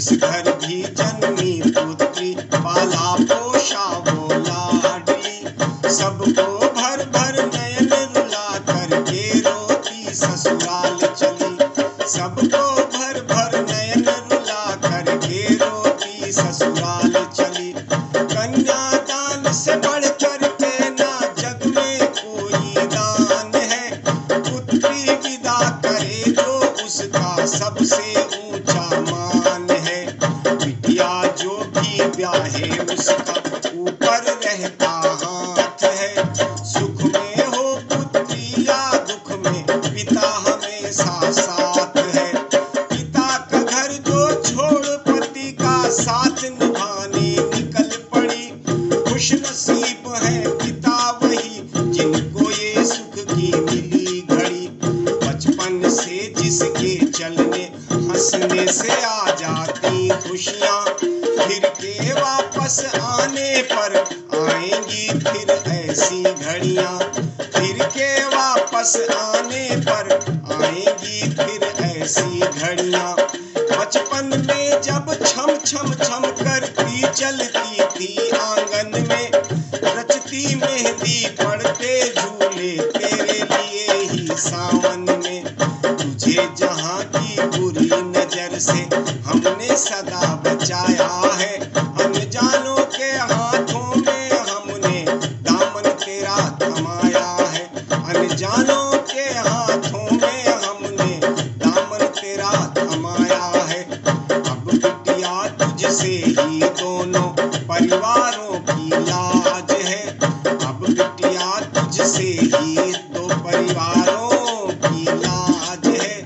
जिस घर भी जन्मी पुत्री, पाला पोषा वो लाडली। सबको भर भर नयन रुला करके रोती ससुराल चली। सबको भर भर नयन रुला करके रोती ससुराल चली। कन्यादान से बढ़ कर के ना जग में कोई दान है। पुत्री विदा करे जो उसका सबसे ऊंचा मान है। बिटिया जो भी ब्याहे उसका ऊपर रहता हाथ है। सुख में हो पुत्री या दुख में पिता हमेशा साथ है। पिता का घर जो छोड़ पति का साथ निभाने निकल पड़ी। खुश नसीब है पिता वही जिनको ये सुख की मिली घड़ी। बचपन से जिसके चलने हंसने से आ जाती खुशियाँ, फिर के वापस आने पर आएंगी फिर ऐसी घड़ियाँ। फिर के वापस आने पर आएंगी फिर ऐसी घड़ियाँ। बचपन में जब छम छम छम करती चलती थी आंगन में, रचती मेहंदी पड़ते झूले तेरे लिए ही सावन में। तुझे जहाँ की बुरी नजर से हमने सदा बचाया है। अनजानों के हाथों में हमने दामन तेरा थमाया है। अनजानों के हाथों में हमने दामन तेरा थमाया है। अब बिटिया तुझसे ही दोनों परिवारों की लाज है। अब बिटिया तुझसे ही दो परिवारों की लाज है।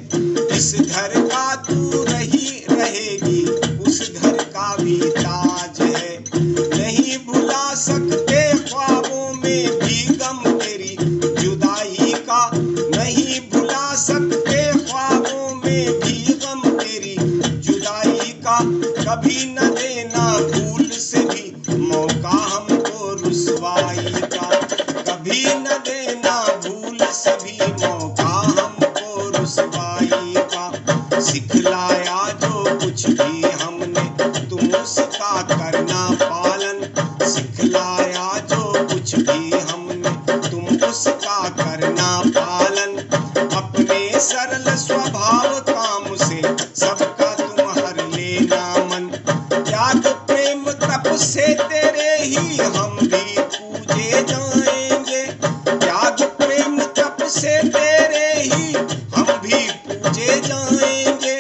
इस घर का तू रहेगी उस घर का भी ताज है। नहीं भुला सकते ख्वाबों में भी गम तेरी जुदाई का। नहीं भुला सकते ख्वाबों में भी गम तेरी जुदाई का। कभी न देना भूल से भी मौका हमको रुसवाई का। कभी न देना भूल से भी मौका हमको रुसवाई का। सिखलाया जो कुछ भी हमने तुम उसका करना पालन। सिखलाया जो कुछ भी हमने तुम उसका करना पालन। अपने सरल स्वभाव काम से सबका तुम हर लेना मन। त्याग प्रेम तप से तेरे ही हम भी पूजे जाएंगे। त्याग प्रेम तप से तेरे ही हम भी पूजे जाएंगे।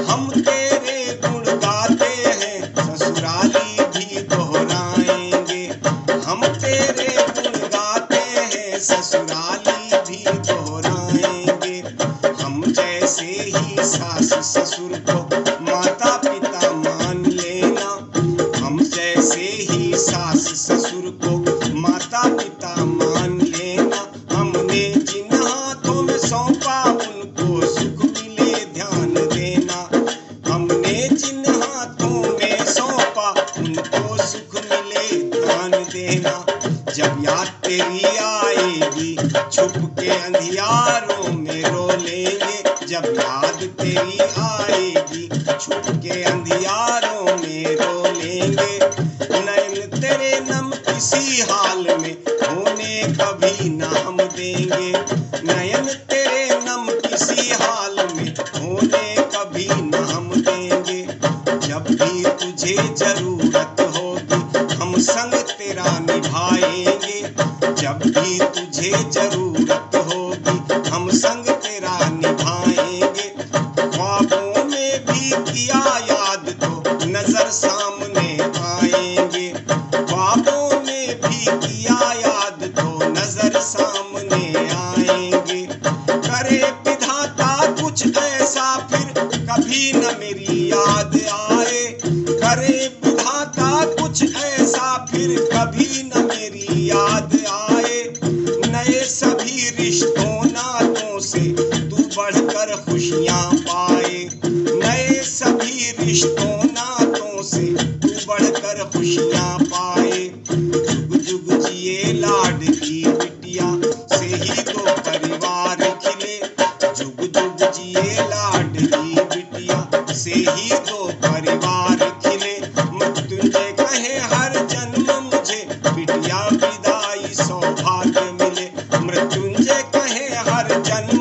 हम तेरे गुण गाते हैं ससुराली भी दोहराएंगे। हम तेरे गुण गाते हैं ससुराली भी दोहराएंगे। हम जैसे ही सास ससुर को माता पिता मान लेना। हम जैसे ही सास ससुर को माता पिता मान लेना। हमने जिन हाथों में सौंपा उनको सुख मिले ध्यान देना। हमने जिन हाथों में सौंपा उनको सुख मिले ध्यान देना। जब याद तेरी आएगी छुप के अंधियारों में रो लेंगे। जब याद तेरी आएगी छुप के अंधियारों में रो लेंगे। नयन तेरे नम किसी हाल में होने कभी न हम देंगे। नयन तेरे नम किसी हाल में होने कभी न हम देंगे। जब भी तुझे जरूरत होगी हम संग तेरा निभाएंगे। जब भी तुझे जरूरत होगी हम संग तेरा निभाएंगे। ख्वाबों में भी किया याद तो नजर सामने आएंगे। ख्वाबों में भी किया याद तो नजर सामने आएंगे। करे विधाता कुछ ऐसा फिर कभी न मेरी याद आए। करे विधाता कुछ ऐसा फिर कभी न मेरी याद आए। नए सभी रिश्तों नातों से तू बढ़कर खुशियाँ पाए। नए सभी रिश्तों नातों से तू बढ़कर खुशियाँ पाए। जुग जुग जिए लाडली बिटिया से ही तो परिवार खिले। जुग जुग जिए लाडली बिटिया से ही तो परिवार मृत्युंजय कहे हर जन्म